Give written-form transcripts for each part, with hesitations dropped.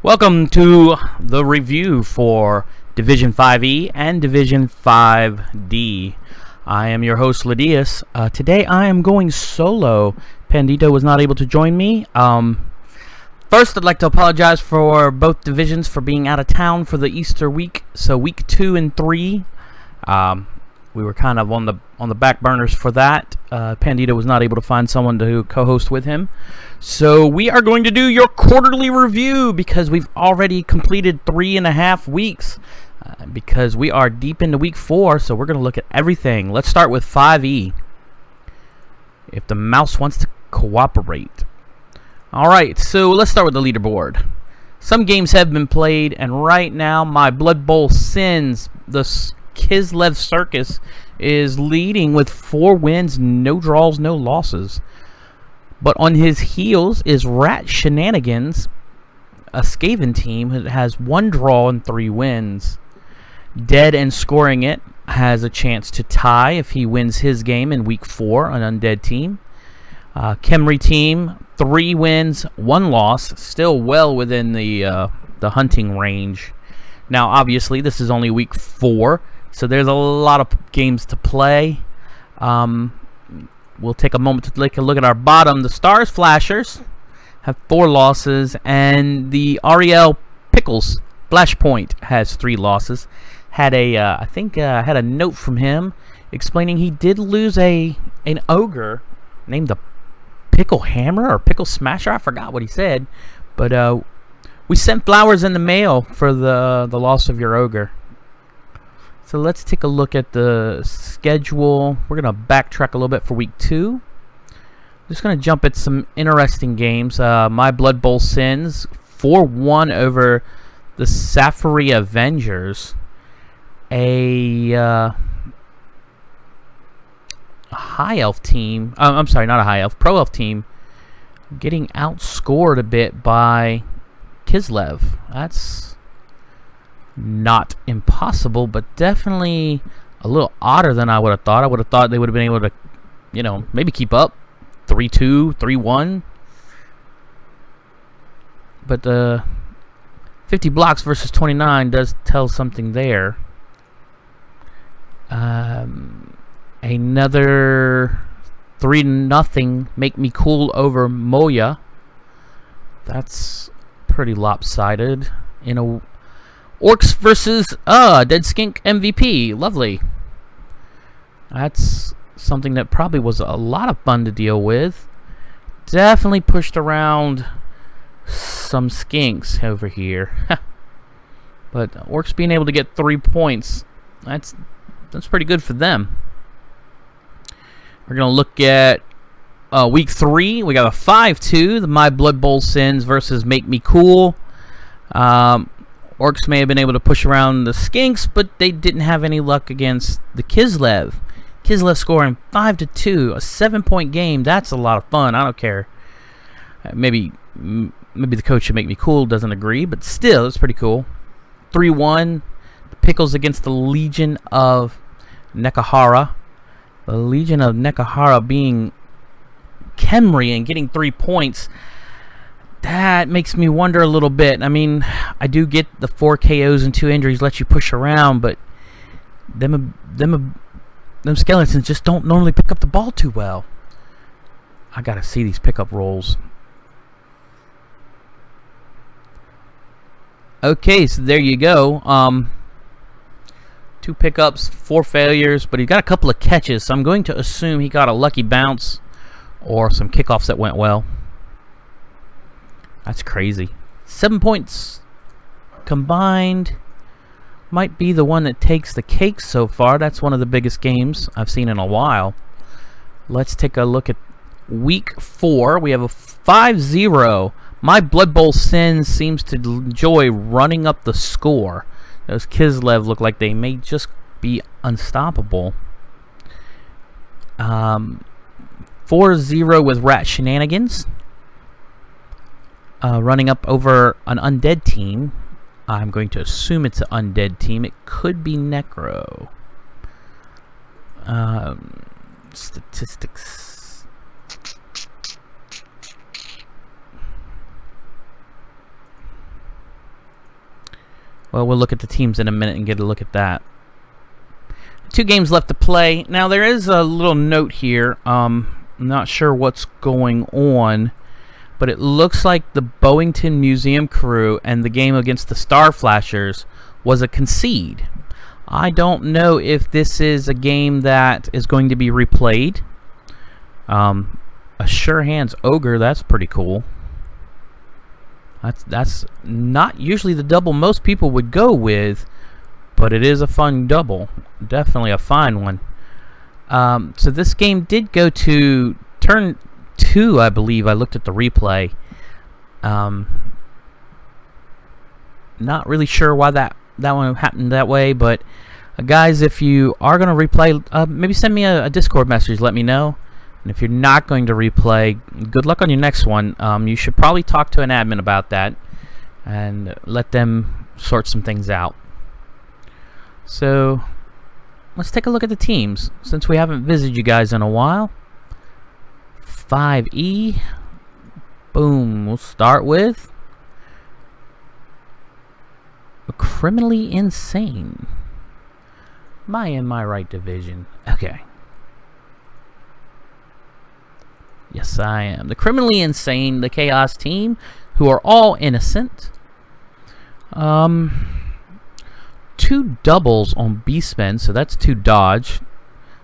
Welcome to the review for Division 5E and Division 5D. I am your host, Ledeas. Today I am going solo. Pandito was not able to join me. First, I'd like to apologize for both divisions for being out of town for the Easter week. So week 2 and 3, we were kind of on the back burners for that. Pandito was not able to find someone to co-host with him. So we are going to do your quarterly review because we've already completed 3.5 weeks. Because we are deep into week 4, so we're going to look at everything. Let's start with 5E. If the mouse wants to cooperate. Alright, so let's start with the leaderboard. Some games have been played, and right now my Blood Bowl Sins, the Kislev Circus, is leading with 4 wins, no draws, no losses. But on his heels is Rat Shenanigans, a Skaven team that has 1 draw and 3 wins. Dead and Scoring It has a chance to tie if he wins his game in week 4, an undead team. Kemri team, 3 wins, 1 loss, still well within the hunting range. Now, obviously, this is only week 4, so there's a lot of games to play. We'll take a moment to take a look at our bottom. The Stars Flashers have 4 losses, and the Ariel Pickles Flashpoint has 3 losses. Had I think had a note from him explaining he did lose an ogre named the Pickle Hammer or Pickle Smasher. I forgot what he said, but we sent flowers in the mail for the loss of your ogre. So let's take a look at the schedule. We're gonna backtrack a little bit for week 2. Just gonna jump at some interesting games. My Blood Bowl Sins 4-1 over the Safari Avengers. A high elf team. I'm sorry, not a high elf. Pro elf team getting outscored a bit by Kislev. That's not impossible, but definitely a little odder than I would have thought. I would have thought they would have been able to, maybe keep up 3-2, 3-1. But 50 blocks versus 29 does tell something there. Another 3-0 Make Me Cool over Moya. That's pretty lopsided. Orcs versus Dead Skink MVP. Lovely. That's something that probably was a lot of fun to deal with. Definitely pushed around some skinks over here. But Orcs being able to get 3 points, that's pretty good for them. We're going to look at week 3. We got a 5-2. The My Blood Bowl Sins versus Make Me Cool. Orcs may have been able to push around the Skinks, but they didn't have any luck against the Kislev. Kislev scoring 5-2, a 7-point game. That's a lot of fun. I don't care. Maybe the coach should Make Me Cool doesn't agree, but still, it's pretty cool. 3-1. The Pickles against the Legion of Nekahara. The Legion of Nekahara being Kemri and getting 3 points. That makes me wonder a little bit. I mean, I do get the 4 KOs and 2 injuries let you push around, but them skeletons just don't normally pick up the ball too well. I gotta see these pickup rolls. Okay, so there you go. 2 pickups, 4 failures, but he got a couple of catches, so I'm going to assume he got a lucky bounce or some kickoffs that went well. That's crazy. 7 points combined. Might be the one that takes the cake so far. That's one of the biggest games I've seen in a while. Let's take a look at week 4. We have a 5-0. My Blood Bowl Sins seems to enjoy running up the score. Those Kislev look like they may just be unstoppable. 4-0 with Rat Shenanigans. Running up over an undead team. I'm going to assume it's an undead team. It could be Necro. Statistics. Well, we'll look at the teams in a minute and get a look at that. 2 games left to play. Now, there is a little note here. I'm not sure what's going on, but it looks like the Bowington Museum crew and the game against the Star Flashers was a concede. I don't know if this is a game that is going to be replayed. A Sure Hands Ogre, that's pretty cool. That's not usually the double most people would go with, but it is a fun double. Definitely a fine one. So this game did go to turn 2, I believe. I looked at the replay. Not really sure why that one happened that way, but guys, if you are going to replay, maybe send me a Discord message. Let me know. And if you're not going to replay, good luck on your next one. You should probably talk to an admin about that and let them sort some things out. So let's take a look at the teams since we haven't visited you guys in a while. 5E. Boom. We'll start with Criminally Insane. Am I in my right division? Okay. Yes, I am. The Criminally Insane, the Chaos team, who are all innocent. 2 doubles on Beastmen, so that's 2 dodge,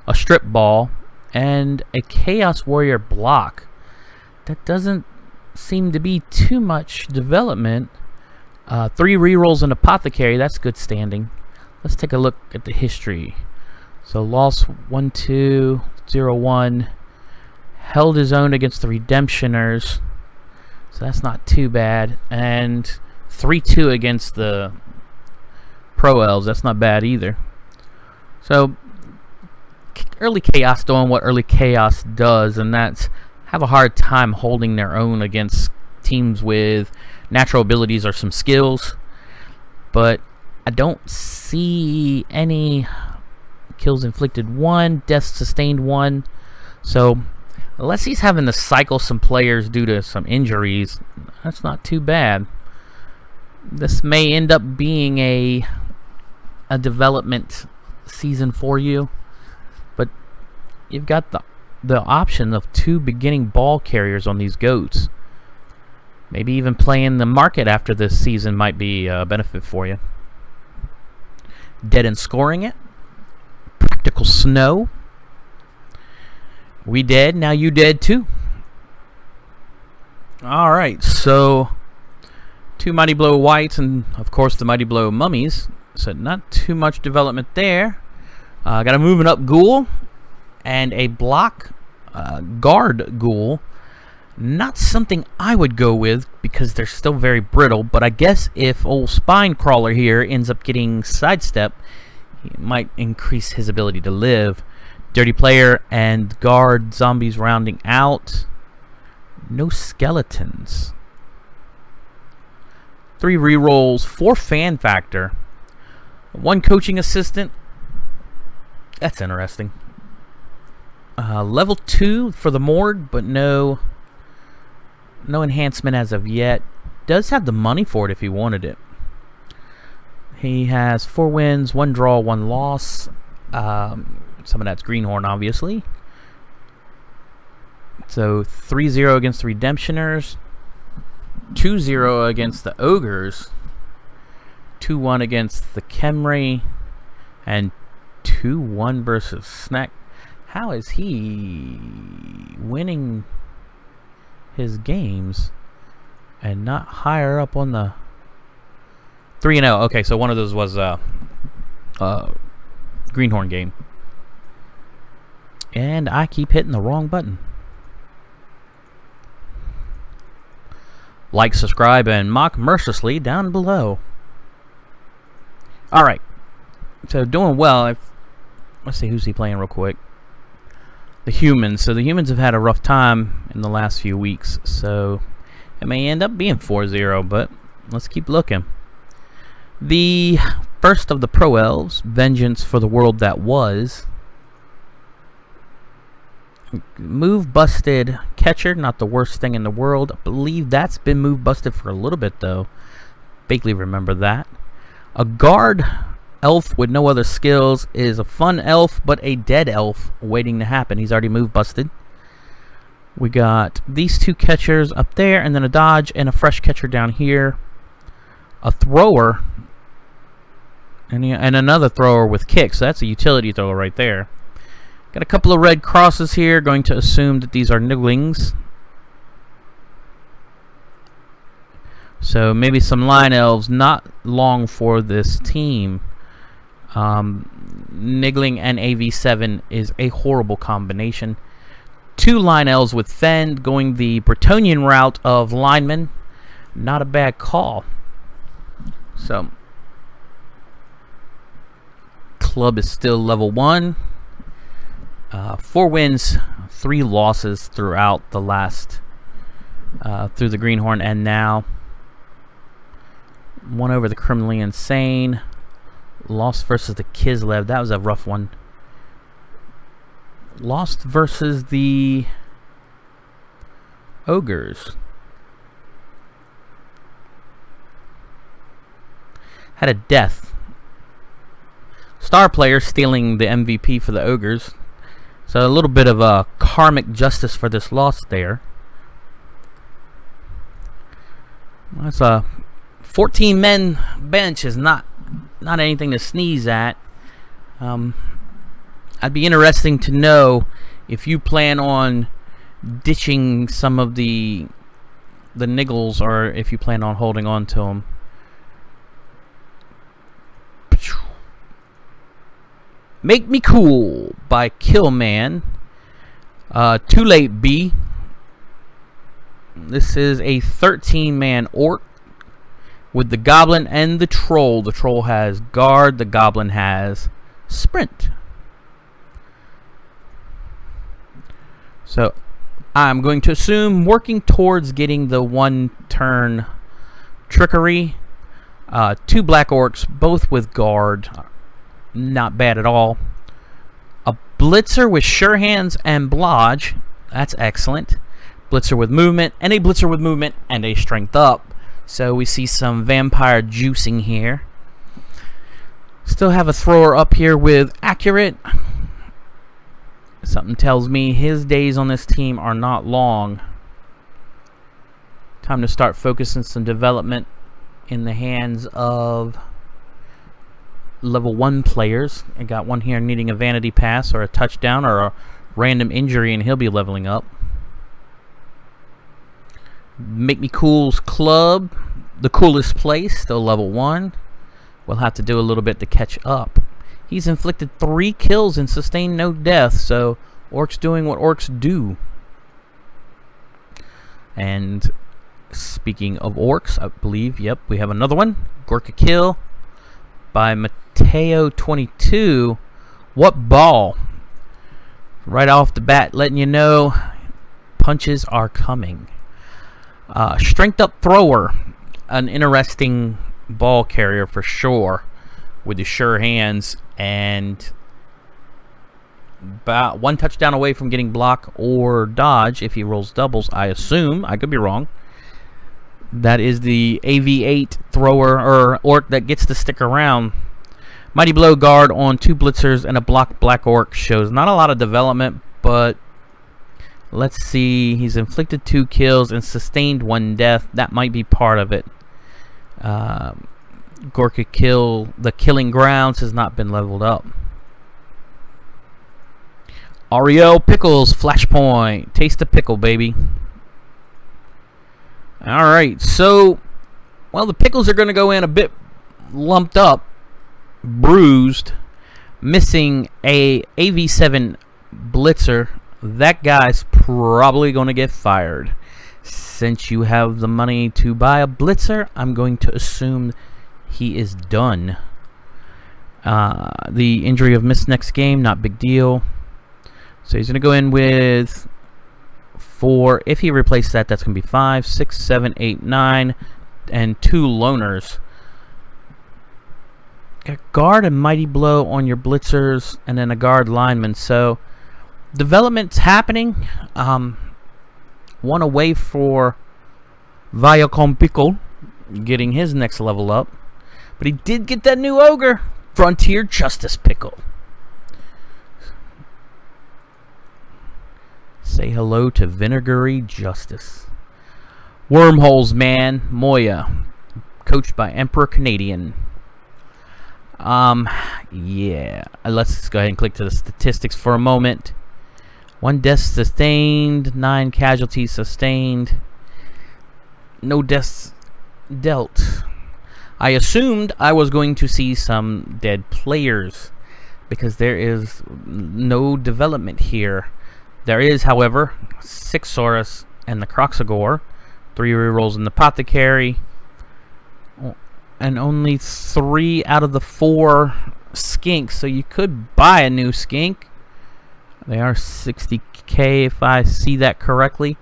a strip ball, and a Chaos Warrior block. That doesn't seem to be too much development. 3 rerolls and Apothecary, that's good standing. Let's take a look at the history. So lost 1-2, 0-1. Held his own against the Redemptioners, so that's not too bad. And 3-2 against the Pro Elves, that's not bad either. So early Chaos doing what early Chaos does, and that's have a hard time holding their own against teams with natural abilities or some skills. But I don't see any kills inflicted 1, deaths sustained 1. So unless he's having to cycle some players due to some injuries, that's not too bad. This may end up being a development season for you, but you've got the option of 2 beginning ball carriers on these goats. Maybe even playing the market after this season might be a benefit for you. Dead and Scoring It. Practical Snow. We dead, now you dead too. Alright, so 2 Mighty Blow Whites and of course the Mighty Blow Mummies. So not too much development there. Got a moving up Ghoul and a block guard Ghoul. Not something I would go with because they're still very brittle, but I guess if old Spine Crawler here ends up getting sidestep, he might increase his ability to live. Dirty Player and guard zombies rounding out. No skeletons. 3 rerolls, 4 fan factor, 1 coaching assistant. That's interesting. Level 2 for the Morgue, but no enhancement as of yet. Does have the money for it if he wanted it. He has 4 wins, 1 draw, 1 loss. Some of that's Greenhorn, obviously. So 3-0 against the Redemptioners, 2-0 against the Ogres, 2-1 against the Khemri, and 2-1 versus Snack. How is he winning his games and not higher up on the 3-0? Okay, so one of those was Greenhorn game. And I keep hitting the wrong button. Like, subscribe, and mock mercilessly down below. Alright. So doing well. Let's see, who's he playing real quick. The Humans. So the Humans have had a rough time in the last few weeks. So it may end up being 4-0, but let's keep looking. The first of the Pro Elves, Vengeance for the World That Was. Move busted catcher, not the worst thing in the world. I believe that's been move busted for a little bit though. Vaguely remember that. A guard elf with no other skills is a fun elf, but a dead elf waiting to happen. He's already move busted. We got these two catchers up there, and then a dodge and a fresh catcher down here. A thrower, and another thrower with kick. So that's a utility thrower right there. Got a couple of red crosses here. Going to assume that these are nigglings. So maybe some line elves. Not long for this team. Niggling and AV7 is a horrible combination. Two line elves with Fend going the Bretonian route of linemen. Not a bad call. So, club is still level 1. 4 wins, 3 losses throughout the last, through the Greenhorn and now. 1 over the Criminally Insane. Lost versus the Kislev. That was a rough one. Lost versus the Ogres. Had a death. Star player stealing the MVP for the Ogres. So a little bit of a karmic justice for this loss there. That's a 14 men bench is not anything to sneeze at. I'd be interesting to know if you plan on ditching some of the niggles, or if you plan on holding on to them. Make Me Cool by Killman. Too Late B. This is a 13-man orc with the goblin and the troll. The troll has guard, the goblin has sprint. So I'm going to assume working towards getting the 1-turn trickery. 2 black orcs, both with guard. Not bad at all. A blitzer with sure hands and blodge. That's excellent. Blitzer with movement, and a blitzer with movement, and a strength up. So we see some vampire juicing here. Still have a thrower up here with accurate. Something tells me his days on this team are not long. Time to start focusing some development in the hands of level 1 players. I got one here needing a vanity pass or a touchdown or a random injury, and he'll be leveling up. Make Me Cool's club, the coolest place, still level 1. We'll have to do a little bit to catch up. He's inflicted 3 kills and sustained no death, so orcs doing what orcs do. And speaking of orcs, I believe, yep, we have another one. Gorka kill by Mateo22. What ball? Right off the bat, letting you know punches are coming. Strength up thrower, an interesting ball carrier for sure, with the sure hands, and about 1 touchdown away from getting block or dodge if he rolls doubles. I assume, I could be wrong. That is the AV8 thrower or orc that gets to stick around. Mighty Blow guard on 2 blitzers and a block black orc shows not a lot of development, but let's see. He's inflicted 2 kills and sustained 1 death. That might be part of it. Gorka kill, the killing grounds has not been leveled up. Ariel Pickles Flashpoint. Taste the pickle, baby. Alright, so, well, the pickles are going to go in a bit lumped up, bruised, missing a AV7 blitzer. That guy's probably going to get fired. Since you have the money to buy a blitzer, I'm going to assume he is done. The injury of missed next game, not big deal. So he's going to go in with 4. If he replaces that, that's going to be 5, 6, 7, 8, 9, and 2 loners. Got guard and Mighty Blow on your blitzers, and then a guard lineman. So development's happening. 1 away for Viacom Pickle getting his next level up. But he did get that new ogre, Frontier Justice Pickle. Say hello to Vinegary Justice. Wormholes Man, Moya, coached by Emperor Canadian. Yeah. Let's go ahead and click to the statistics for a moment. 1 death sustained, 9 casualties sustained, no deaths dealt. I assumed I was going to see some dead players because there is no development here. There is, however, 6 Saurus and the Croxagore, 3 rerolls in the Apothecary, and only 3 out of the 4 skinks. So you could buy a new skink. They are 60k if I see that correctly.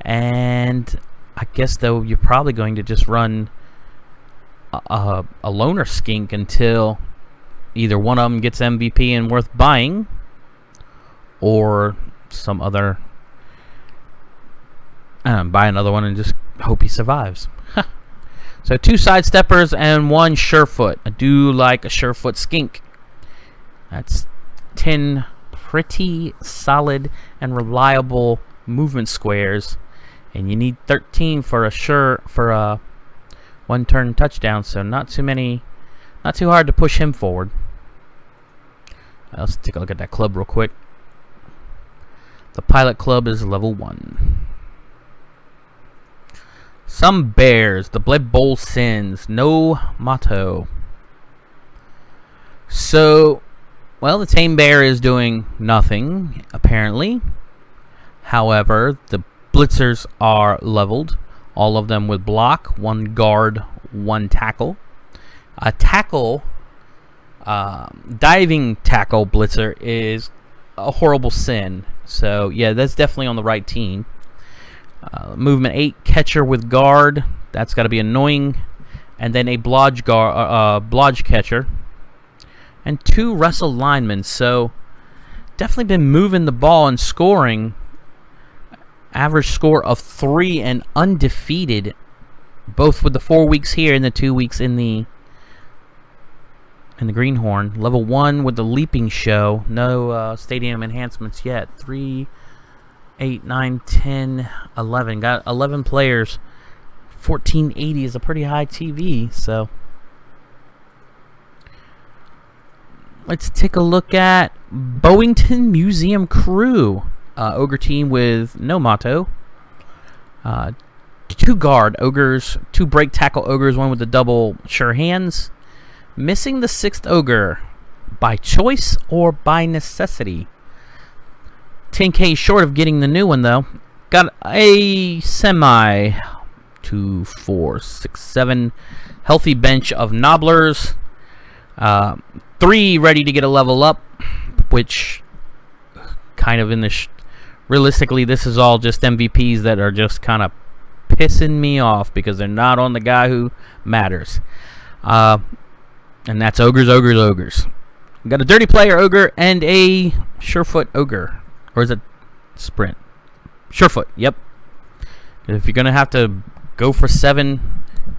And I guess, though, you're probably going to just run a loner skink until either one of them gets MVP and worth buying, or some other buy another one and just hope he survives. So 2 sidesteppers and 1 surefoot. I do like a surefoot skink. That's 10 pretty solid and reliable movement squares, and you need 13 for a 1 turn touchdown. So not too hard to push him forward. Let's take a look at that club real quick. The pilot club is level 1. Some bears. The Blood Bowl sins. No motto. So, well, the tame bear is doing nothing, apparently. However, the blitzers are leveled. All of them with block. 1 guard, 1 tackle. A tackle, diving tackle blitzer is a horrible sin. So, yeah, that's definitely on the right team. Movement 8, catcher with guard. That's got to be annoying. And then a blodge catcher. And 2 wrestle linemen. So, definitely been moving the ball and scoring. Average score of 3 and undefeated. Both with the 4 weeks here and the 2 weeks in the Greenhorn. Level 1 with the leaping show. No stadium enhancements yet. 3, 8, 9, 10, 11. Got 11 players. 1480 is a pretty high TV. So let's take a look at Bowington Museum Crew. Ogre team with no motto. 2 guard ogres. 2 break tackle ogres. 1 with the double sure hands. Missing the 6th ogre by choice or by necessity. 10k short of getting the new one, though. Got a semi 2, 4, 6, 7 healthy bench of nobblers. 3 ready to get a level up, which kind of in the realistically, this is all just MVPs that are just kind of pissing me off because they're not on the guy who matters. And that's ogres. Got a dirty player ogre and a surefoot ogre. Or is it sprint? Surefoot, yep. If you're going to have to go for 7,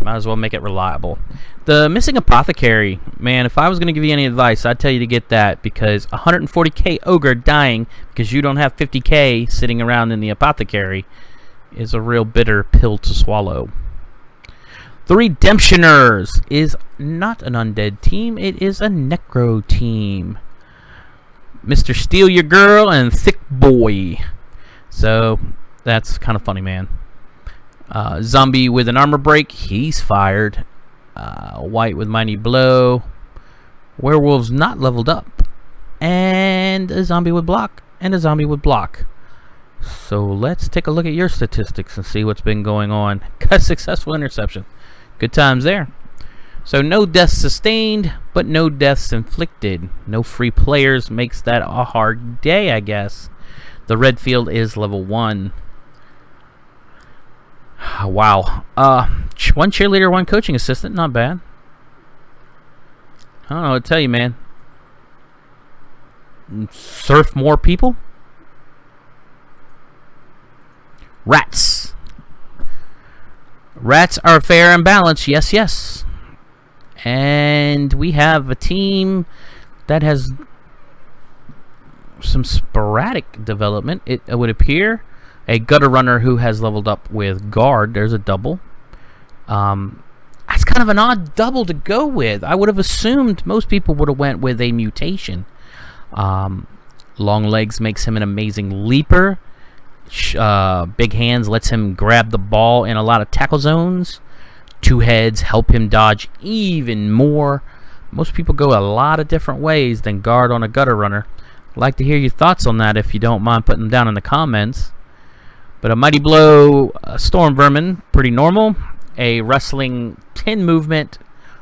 might as well make it reliable. The missing apothecary, man, if I was going to give you any advice, I'd tell you to get that, because 140k ogre dying because you don't have 50k sitting around in the apothecary is a real bitter pill to swallow. The Redemptioners is not an undead team. It is a necro team. Mr. Steal Your Girl and Thick Boy. So, that's kind of funny, man. Zombie with an armor break. He's fired. White with Mighty Blow. Werewolves not leveled up. And a zombie with block. And a zombie with block. So, let's take a look at your statistics and see what's been going on. Got successful interception. Good times there. So no deaths sustained, but no deaths inflicted. No free players makes that a hard day, I guess. The red field is level 1. Wow. 1 cheerleader, 1 coaching assistant. Not bad. I don't know what to tell you, man. Surf more people? Rats. Rats are fair and balanced, yes, yes. And we have a team that has some sporadic development. It would appear a gutter runner who has leveled up with guard. There's a double. That's kind of an odd double to go with. I would have assumed most people would have went with a mutation. Long legs makes him an amazing leaper. Big hands lets him grab the ball in a lot of tackle zones. Two heads help him dodge even more. Most people go a lot of different ways than guard on a gutter runner. I'd like to hear your thoughts on that if you don't mind putting them down in the comments. But a Mighty Blow Storm Vermin, pretty normal. A Wrestling 10 movement,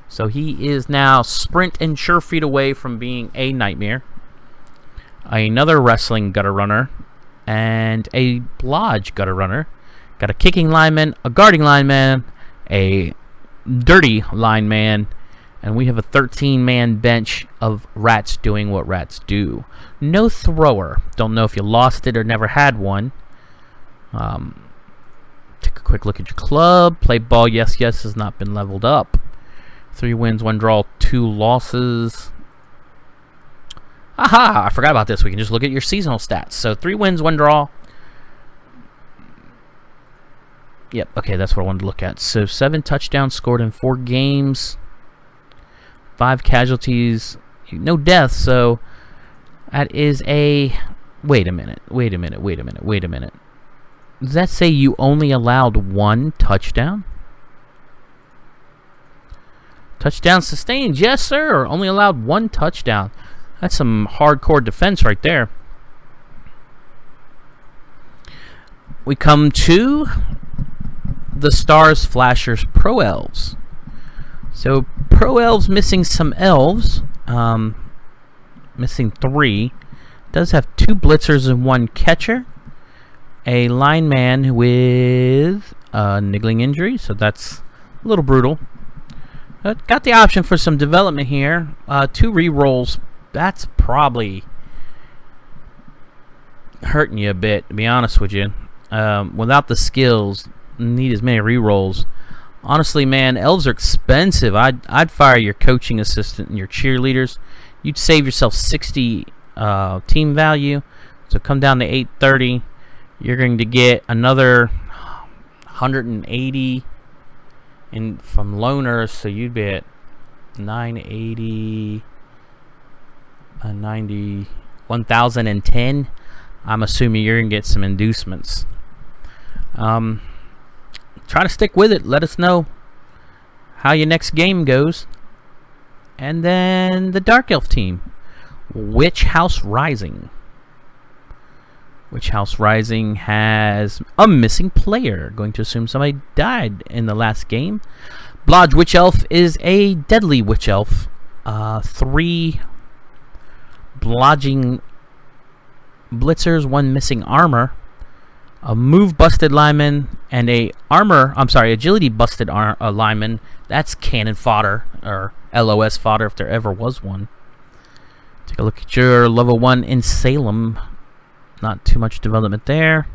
so he is now sprint and sure feet away from being a nightmare. Another Wrestling Gutter Runner and a Lodge Gutter Runner. Got a kicking lineman, a guarding lineman, a dirty lineman, and we have a 13-man bench of rats doing what rats do. No thrower. Don't know if you lost it or never had one. Take a quick look at your club. Play ball, yes, has not been leveled up. 3 wins, 1 draw, 2 losses. Aha! I forgot about this. We can just look at your seasonal stats. So 3 wins, 1 draw. Yep, okay, that's what I wanted to look at. So 7 touchdowns scored in 4 games. 5 casualties. No deaths, so that is a... Wait a minute. Does that say you only allowed 1 touchdown? Touchdown sustained, yes sir. Only allowed 1 touchdown. That's some hardcore defense right there. We come to the Stars Flashers Pro Elves. So Pro Elves missing some elves. Missing 3. Does have 2 blitzers and 1 catcher. A lineman with a niggling injury, so that's a little brutal. Got the option for some development here. 2 re-rolls. That's probably hurting you a bit, to be honest with you. Without the skills, need as many re-rolls. Honestly, man, elves are expensive. I'd fire your coaching assistant and your cheerleaders. You'd save yourself 60 team value. So come down to 830. You're going to get another 180 from loaners, so you'd be at 980, 90, 1010. I'm assuming you're going to get some inducements. Try to stick with it. Let us know how your next game goes. And then the Dark Elf team. Witch House Rising. Witch House Rising has a missing player. Going to assume somebody died in the last game. Blodge Witch Elf is a deadly Witch Elf. 3 blodging blitzers, 1 missing armor. A move busted lineman and a agility busted lineman. That's cannon fodder, or LOS fodder if there ever was one. Take a look at your level 1 in Salem. Not too much development there.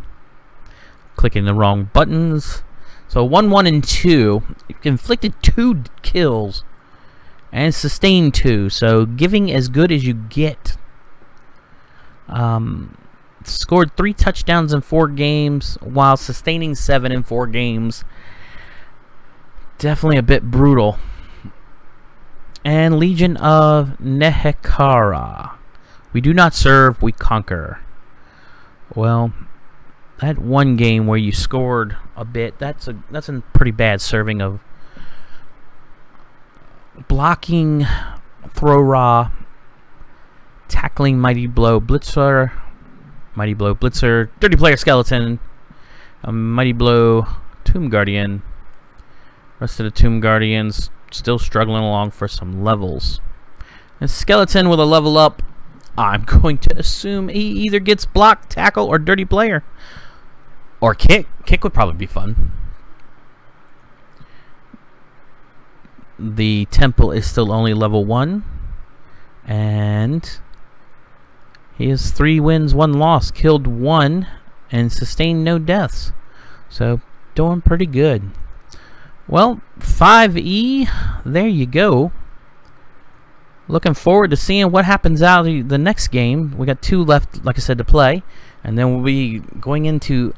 Clicking the wrong buttons. So 1, 1, and 2. Inflicted 2 kills. And sustained 2. So giving as good as you get. Scored 3 touchdowns in 4 games. While sustaining 7 in 4 games. Definitely a bit brutal. And Legion of Nehekara. We do not serve, we conquer. Well, that one game where you scored a bit, that's a pretty bad serving of blocking, throw raw, tackling Mighty Blow Blitzer, Dirty Player Skeleton, a Mighty Blow Tomb Guardian. Rest of the Tomb Guardians still struggling along for some levels. And Skeleton with a level up. I'm going to assume he either gets block, tackle, or dirty player. Or kick. Kick would probably be fun. The temple is still only level 1. And he has 3 wins, 1 loss, killed 1, and sustained no deaths. So, doing pretty good. Well, 5E, there you go. Looking forward to seeing what happens out of the next game. We got 2 left, like I said, to play. And then we'll be going into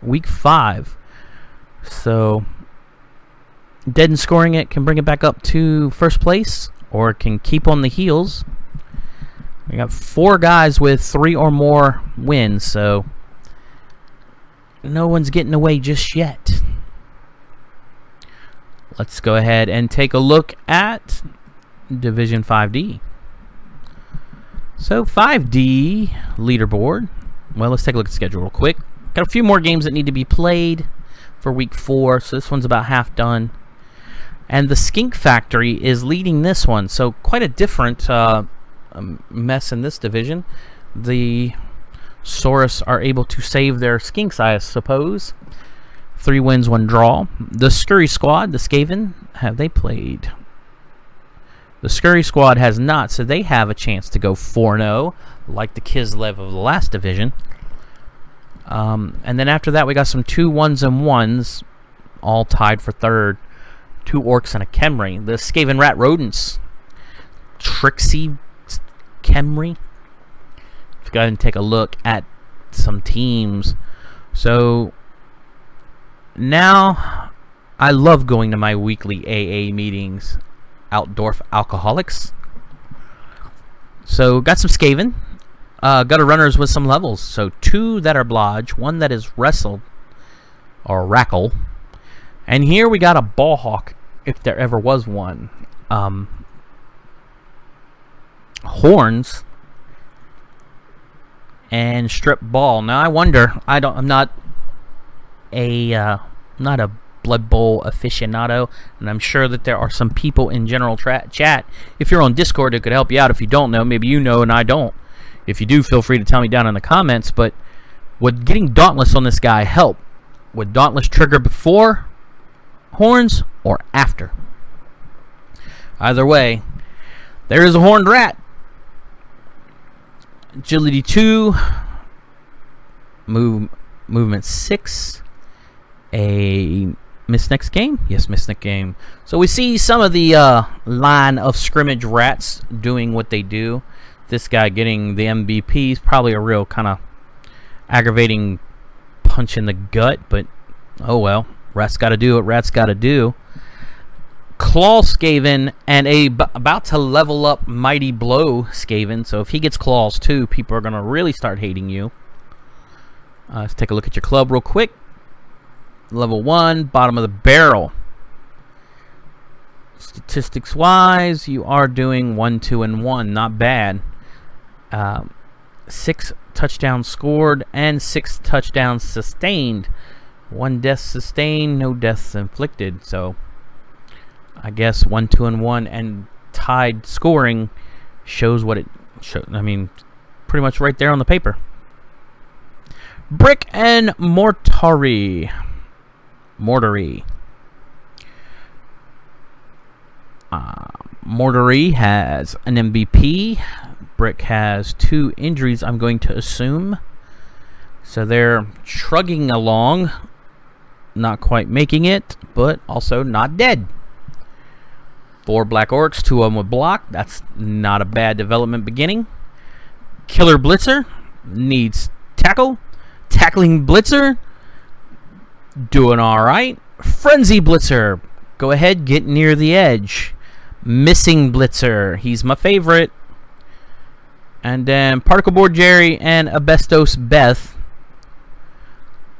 week 5. So, dead and scoring it can bring it back up to first place, or it can keep on the heels. We got 4 guys with 3 or more wins, so no one's getting away just yet. Let's go ahead and take a look at Division 5D. So 5D leaderboard. Well, let's take a look at the schedule real quick. Got a few more games that need to be played for week 4, so this one's about half done. And the Skink Factory is leading this one, so quite a different mess in this division. The Saurus are able to save their skinks, I suppose. 3 wins, 1 draw. The Scurry Squad, the Skaven, have they played? The Scurry Squad has not, so they have a chance to go 4-0, like the Kislev of the last division. And then after that, we got some 2 1s and 1s, all tied for 3rd. 2 Orcs and a Khemri. The Skaven Rat Rodents. Trixie Khemri. Let's go ahead and take a look at some teams. So now I love going to my weekly AA meetings. Outdorf Alcoholics. So got some Skaven. Got a runners with some levels. So 2 that are Blodge, 1 that is Wrestle or Rackle. And here we got a Ballhawk, if there ever was one. Horns and Strip Ball. Now I wonder. I'm not a Blood Bowl aficionado, and I'm sure that there are some people in general chat. If you're on Discord, it could help you out. If you don't know, maybe you know and I don't. If you do, feel free to tell me down in the comments. But would getting Dauntless on this guy help? Would Dauntless trigger before Horns or after? Either way, there is a Horned Rat. Agility 2, movement 6, a miss next game? Yes, miss next game. So we see some of the line of scrimmage rats doing what they do. This guy getting the MVP is probably a real kind of aggravating punch in the gut, but oh well. Rats got to do what rats got to do. Claw Skaven and about to level up Mighty Blow Skaven. So if he gets claws too, people are going to really start hating you. Let's take a look at your club real quick. Level 1, bottom of the barrel. Statistics wise, you are doing 1, 2, and 1. Not bad. 6 touchdowns scored and 6 touchdowns sustained. 1 death sustained, no deaths inflicted. So I guess 1, 2, and 1 and tied scoring shows what it shows. I mean, pretty much right there on the paper. Brick and Mortary. Mortary has an MVP. Brick has 2 injuries, I'm going to assume. So they're trugging along. Not quite making it, but also not dead. 4 Black Orcs, 2 of them with block. That's not a bad development beginning. Killer Blitzer needs tackle. Tackling Blitzer, doing alright. Frenzy Blitzer, go ahead, get near the edge. Missing Blitzer, he's my favorite. And then Particle Board Jerry and Abestos Beth.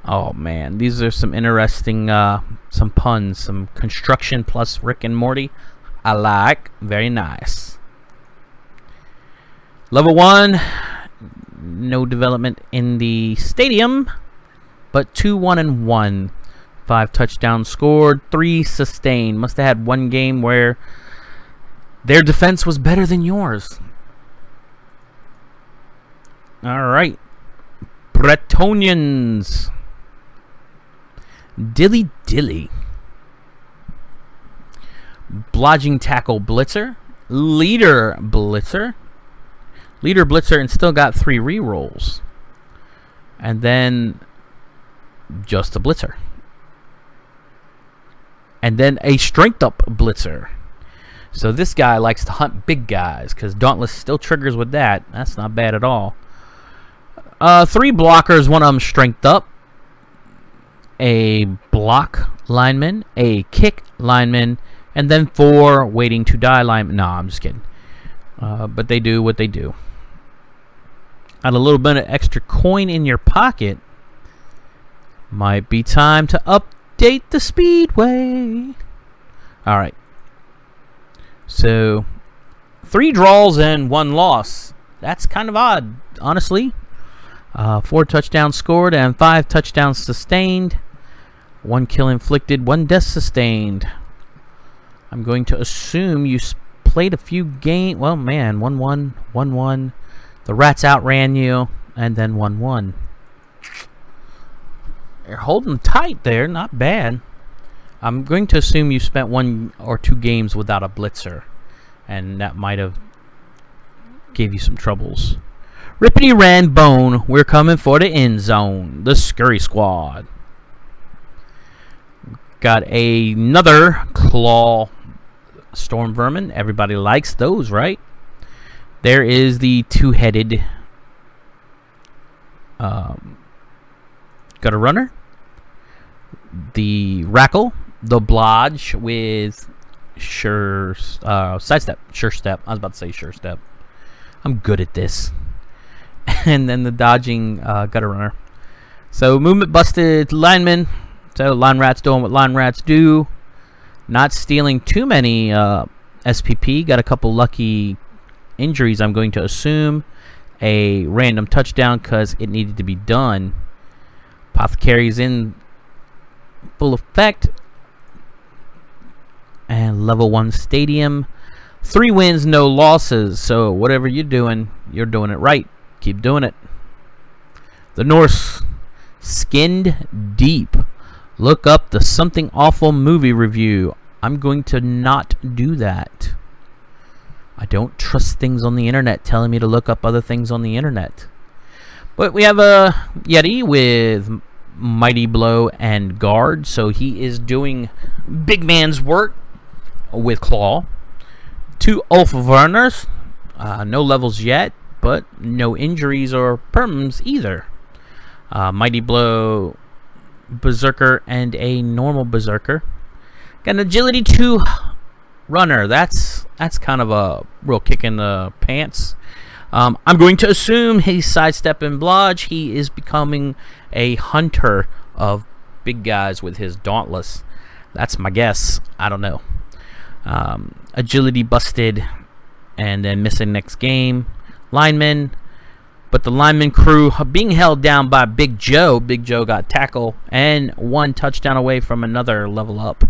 Oh man, these are some interesting some puns, some construction plus Rick and Morty. I like, very nice. Level 1, no development in the stadium, but 2, 1, and 1. 5 touchdowns scored, 3 sustained. Must have had 1 game where their defense was better than yours. All right, Bretonians. Dilly Dilly. Blodging Tackle Blitzer. Leader Blitzer. Leader Blitzer and still got 3 rerolls. And then just a Blitzer. and then a strength up blitzer. So this guy likes to hunt big guys because Dauntless still triggers with that. That's not bad at all. 3 blockers, one of them strength up. A block lineman, a kick lineman, and then 4 waiting to die linemen. No, I'm just kidding. But they do what they do. Got a little bit of extra coin in your pocket. Might be time to update the speedway. All right. So 3 draws and 1 loss. That's kind of odd, honestly. 4 touchdowns scored and 5 touchdowns sustained. 1 kill inflicted, 1 death sustained. I'm going to assume you played a few games. Well, man, 1-1, 1-1. The Rats outran you, and then 1-1. You're holding tight there, not bad. I'm going to assume you spent 1 or 2 games without a blitzer, and that might have gave you some troubles. Rippity ran bone. We're coming for the end zone. The Scurry Squad. Got another Claw Storm Vermin. Everybody likes those, right? There is the 2-headed Gutter Runner. The Rackle. The Blodge with Sidestep. Sure Step. I was about to say Sure Step. I'm good at this. And then the Dodging Gutter Runner. So movement busted lineman. So line rats doing what line rats do. Not stealing too many SPP. Got a couple lucky injuries, I'm going to assume. A random touchdown because it needed to be done. Apothecary's in full effect. And level 1 stadium. 3 wins, no losses. So whatever you're doing it right. Keep doing it. The Norse Skinned Deep. Look up the Something Awful movie review. I'm going to not do that. I don't trust things on the internet telling me to look up other things on the internet. But we have a Yeti with Mighty Blow and Guard. So he is doing big man's work with Claw. 2 Ulf Verners. No levels yet, but no injuries or perms either. Mighty Blow Berserker and a normal Berserker. Got an Agility 2 runner. That's kind of a real kick in the pants. I'm going to assume he's sidestepping Blodge. He is becoming a hunter of big guys with his Dauntless. That's my guess. I don't know. Agility busted and then missing next game. Lineman. But the lineman crew being held down by Big Joe. Big Joe got tackle and 1 touchdown away from another level up.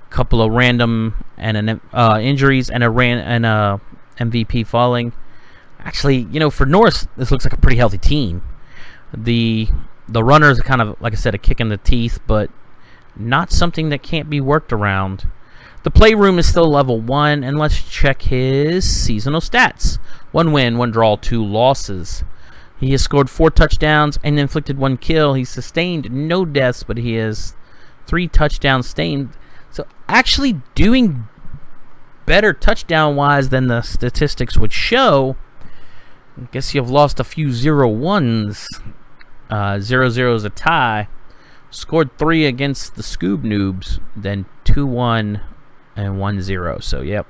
Couple of random and injuries and a MVP falling. Actually, for Norse, this looks like a pretty healthy team. The runners are kind of, like I said, a kick in the teeth, but not something that can't be worked around. The playroom is still level 1, and let's check his seasonal stats. 1 win, 1 draw, 2 losses. He has scored 4 touchdowns and inflicted 1 kill. He sustained no deaths, but he has 3 touchdowns sustained. So actually doing better touchdown-wise than the statistics would show. I guess you've lost a few 0-1s. 0-0 is a tie. Scored 3 against the Scoob Noobs, then 2-1 and 1-0. So, yep.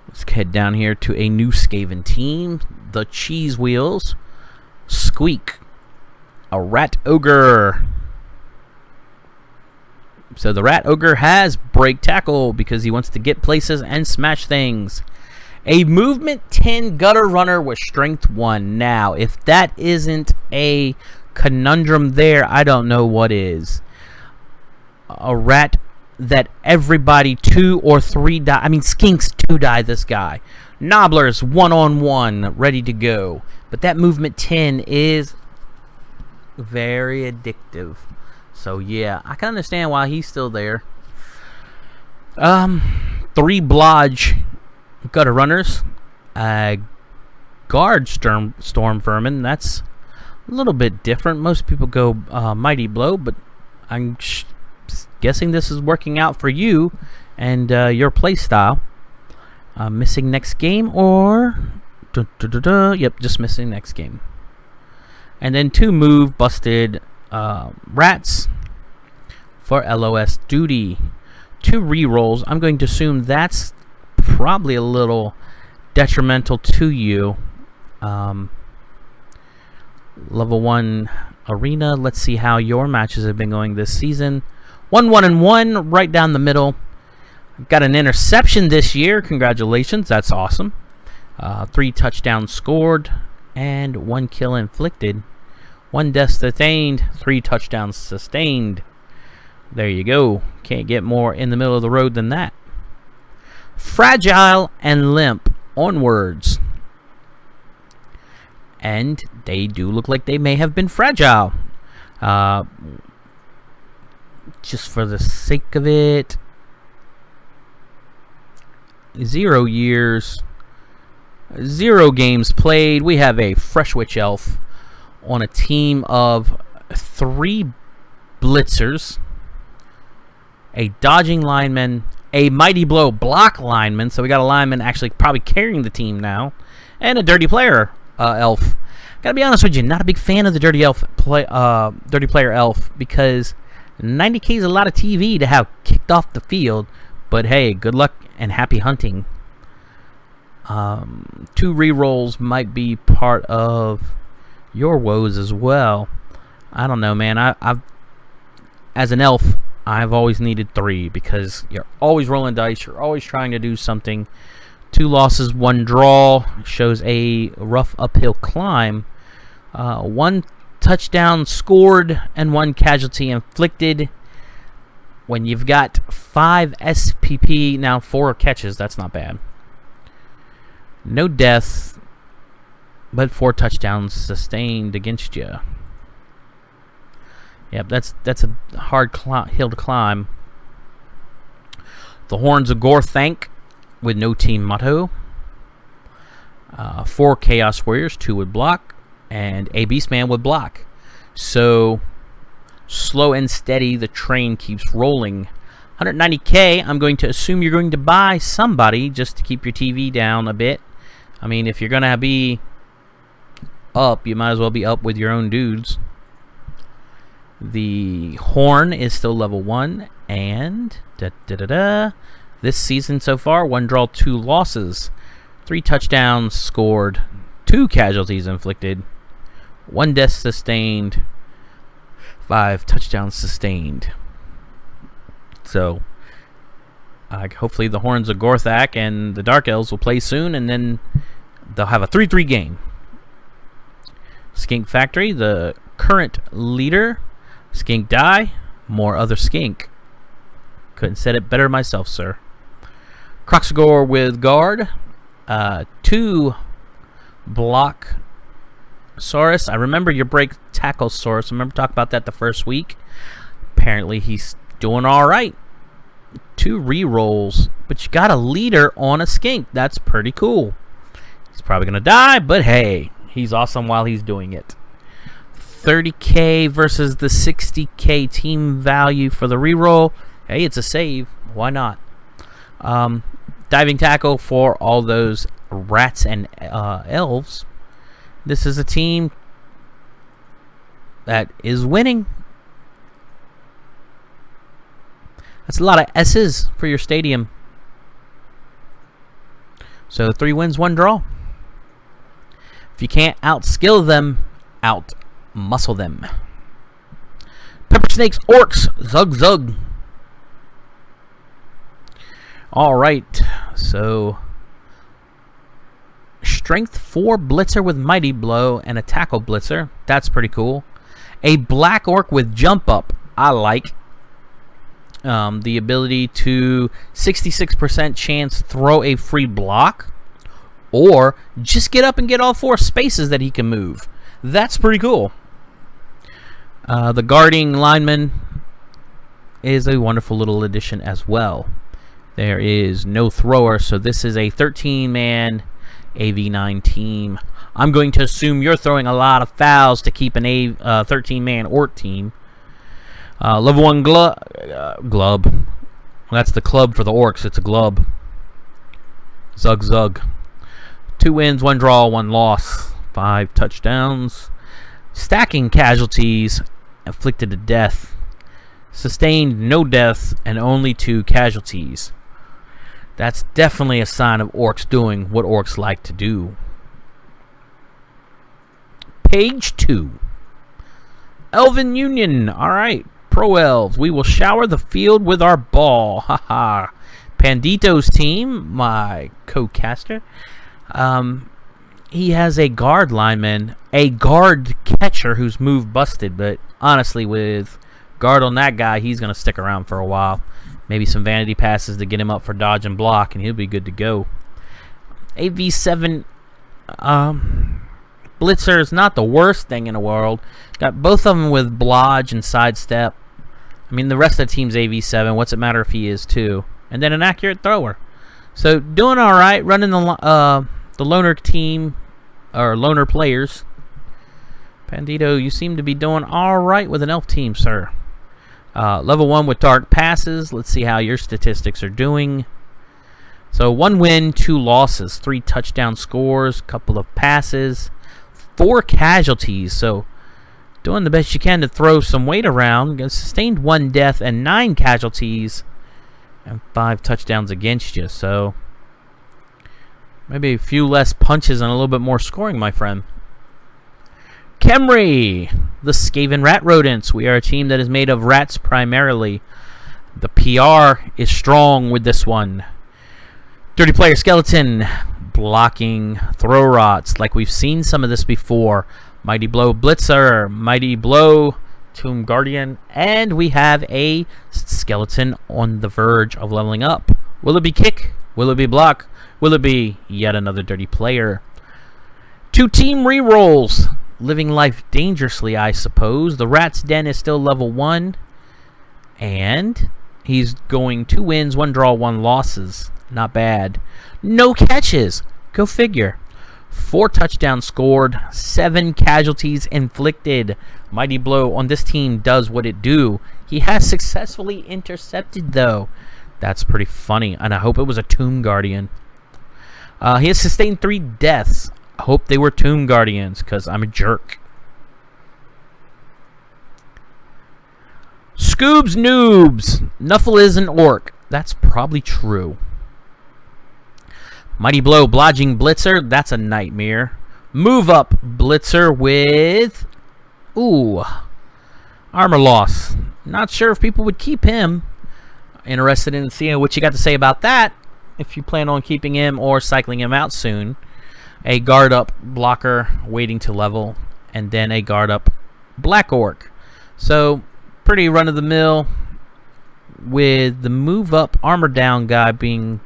Let's head down here to a new Skaven team. The Cheese Wheels. Squeak. A Rat Ogre. So the Rat Ogre has break tackle because he wants to get places and smash things. A movement 10 gutter runner with strength 1. Now, if that isn't a conundrum there, I don't know what is. A rat that everybody 2 or 3 die. I mean, Skinks 2 die this guy. Nobblers 1-on-1 ready to go. But that movement 10 is very addictive. So yeah, I can understand why he's still there. 3 Blodge gutter runners. Guard Storm Vermin. That's a little bit different. Most people go Mighty Blow, but I'm guessing this is working out for you and your play style. Missing next game or... Yep, just missing next game. And then 2 move busted rats for LOS duty. 2 rerolls. I'm going to assume that's probably a little detrimental to you. Level 1 arena. Let's see how your matches have been going this season. 1-1-1, right down the middle. Got an interception this year. Congratulations. That's awesome. 3 touchdowns scored and 1 kill inflicted. 1 death sustained. 3 touchdowns sustained. There you go. Can't get more in the middle of the road than that. Fragile and limp. Onwards. And they do look like they may have been fragile. Just for the sake of it. 0 years. 0 games played. We have a Fresh Witch Elf on a team of 3 blitzers, a dodging lineman, a mighty blow block lineman. So we got a lineman actually probably carrying the team now, and a dirty player elf. Gotta be honest with you, not a big fan of the dirty player elf because 90k is a lot of TV to have kicked off the field. But hey, good luck and happy hunting. 2 rerolls might be part of your woes as well. I don't know, man. I've as an elf, I've always needed 3 because you're always rolling dice. You're always trying to do something. 2 losses, 1 draw shows a rough uphill climb. 1 touchdown scored and 1 casualty inflicted. When you've got 5 SPP, now 4 catches, that's not bad. No deaths, but 4 touchdowns sustained against you. Yep, that's a hard hill to climb. The Horns of Gorthank with no team motto. 4 Chaos Warriors, 2 would block, and a Beastman would block. So slow and steady, the train keeps rolling. 190k, I'm going to assume you're going to buy somebody just to keep your TV down a bit. I mean, if you're going to be up, you might as well be up with your own dudes. The Horn is still level 1, and this season so far, 1 draw, 2 losses. 3 touchdowns scored, 2 casualties inflicted, 1 death sustained, 5 touchdowns sustained. So, hopefully the Horns of Gorthak and the Dark Elves will play soon, and then they'll have a 3-3 game. Skink Factory, the current leader. Skink die, more other skink. Couldn't said it better myself, sir. Croxagore with guard. 2 block Saurus. I remember your break tackle Saurus. I remember talking about that the first week. Apparently he's doing alright. 2 rerolls. But you got a leader on a skink. That's pretty cool. He's probably going to die, but hey, he's awesome while he's doing it. 30k versus the 60k team value for the reroll. Hey, it's a save. Why not? Diving tackle for all those rats and elves. This is a team that is winning. That's a lot of S's for your stadium. So 3 wins, 1 draw. If you can't outskill them, out-muscle them. Pepper Snakes, Orcs, Zug Zug. Alright, so Strength 4 Blitzer with Mighty Blow and a Tackle Blitzer. That's pretty cool. A Black Orc with Jump Up. I like. The ability to 66% chance throw a free block, or just get up and get all 4 spaces that he can move. That's pretty cool. The Guarding Lineman is a wonderful little addition as well. There is no thrower, so this is a 13-man AV9 team. I'm going to assume you're throwing a lot of fouls to keep an 13-man Orc team. Level 1 glub. Well, that's the club for the orcs. It's a glub. Zug zug. 2 wins, 1 draw, 1 loss. 5 touchdowns. Stacking casualties. Afflicted to death. Sustained no deaths and only 2 casualties. That's definitely a sign of orcs doing what orcs like to do. Page 2. Elven Union. Alright. Pro Elves. We will shower the field with our ball. Haha. Pandito's team, my co-caster, he has a guard lineman, a guard catcher who's move busted, but honestly, with guard on that guy, he's going to stick around for a while. Maybe some vanity passes to get him up for dodge and block, and he'll be good to go. AV7 Blitzer is not the worst thing in the world. Got both of them with blodge and sidestep. I mean, the rest of the team's AV7. What's it matter if he is too? And then an accurate thrower. So doing all right, running the loner team or loner players. Pandito, you seem to be doing all right with an elf team, sir. Level 1 with dark passes. Let's see how your statistics are doing. So 1 win, 2 losses, 3 touchdown scores, couple of passes, 4 casualties. So doing the best you can to throw some weight around. Sustained 1 death and 9 casualties and 5 touchdowns against you. So maybe a few less punches and a little bit more scoring, my friend. Kemri, the Skaven rat rodents. We are a team that is made of rats primarily. The PR is strong with this one. Dirty player skeleton, blocking throw rots. Like we've seen some of this before. Mighty blow blitzer, mighty blow tomb guardian, and we have a skeleton on the verge of leveling up. Will it be kick? Will it be block? Will it be yet another dirty player? 2 team rerolls. Living life dangerously, I suppose. The Rat's Den is still level 1. And he's going 2 wins, 1 draw, 1 losses. Not bad. No catches. Go figure. 4 touchdowns scored, 7 casualties inflicted. Mighty blow on this team does what it do. He has successfully intercepted, though. That's pretty funny. And I hope it was a Tomb Guardian. He has sustained 3 deaths. I hope they were Tomb Guardians, because I'm a jerk. Scoobs Noobs. Nuffle is an orc. That's probably true. Mighty Blow, Blodging Blitzer. That's a nightmare. Move up Blitzer with... Ooh. Armor loss. Not sure if people would keep him. Interested in seeing what you got to say about that. If you plan on keeping him or cycling him out soon. A guard up blocker waiting to level, and then a guard up black orc. So pretty run of the mill, with the move up armor down guy being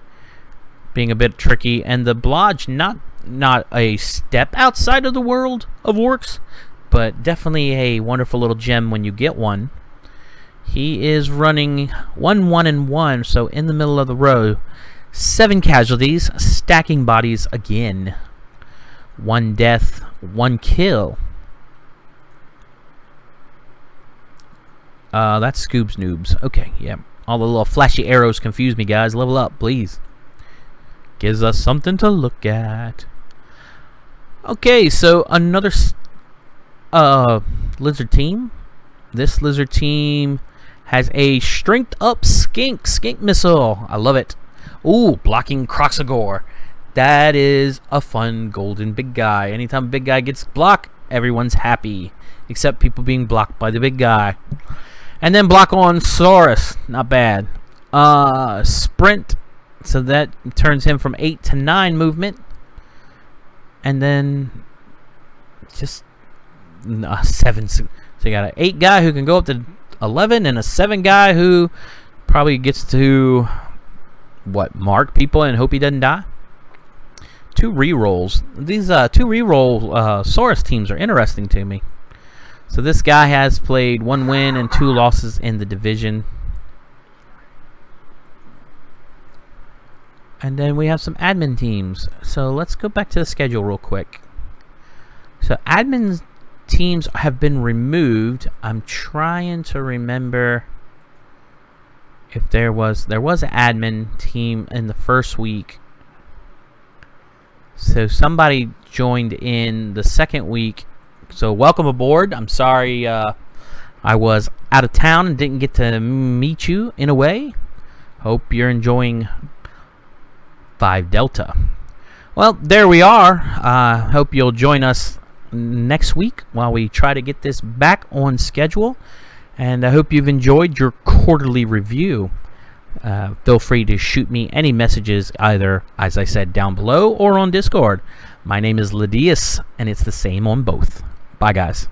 a bit tricky, and the blodge not a step outside of the world of orcs, but definitely a wonderful little gem when you get one. He is running 1, 1, and 1, so in the middle of the row. 7 casualties, stacking bodies again. 1 death, 1 kill. That's Scoobs Noobs. Okay, yeah. All the little flashy arrows confuse me, guys. Level up, please. Gives us something to look at. Okay, so another lizard team. This lizard team has a strength up skink missile. I love it. Ooh, blocking Croxagore. That is a fun golden big guy. Anytime a big guy gets blocked, everyone's happy. Except people being blocked by the big guy. And then block on Saurus. Not bad. Sprint. So that turns him from 8 to 9 movement. And then just 7. So you got an 8 guy who can go up to 11 and a 7 guy who probably gets to mark people and hope he doesn't die. 2 rerolls. These 2 reroll Saurus teams are interesting to me. So this guy has played 1 win and 2 losses in the division. And then we have some admin teams. So let's go back to the schedule real quick. So admin's teams have been removed. I'm trying to remember if there was an admin team in the first week. So somebody joined in the second week. So welcome aboard. I'm sorry I was out of town and didn't get to meet you in a way. Hope you're enjoying 5 Delta. Well, there we are. Hope you'll join us next week while we try to get this back on schedule. And I hope you've enjoyed your quarterly review. Feel free to shoot me any messages either, as I said, down below or on Discord. My name is Ledeas, and it's the same on both. Bye, guys.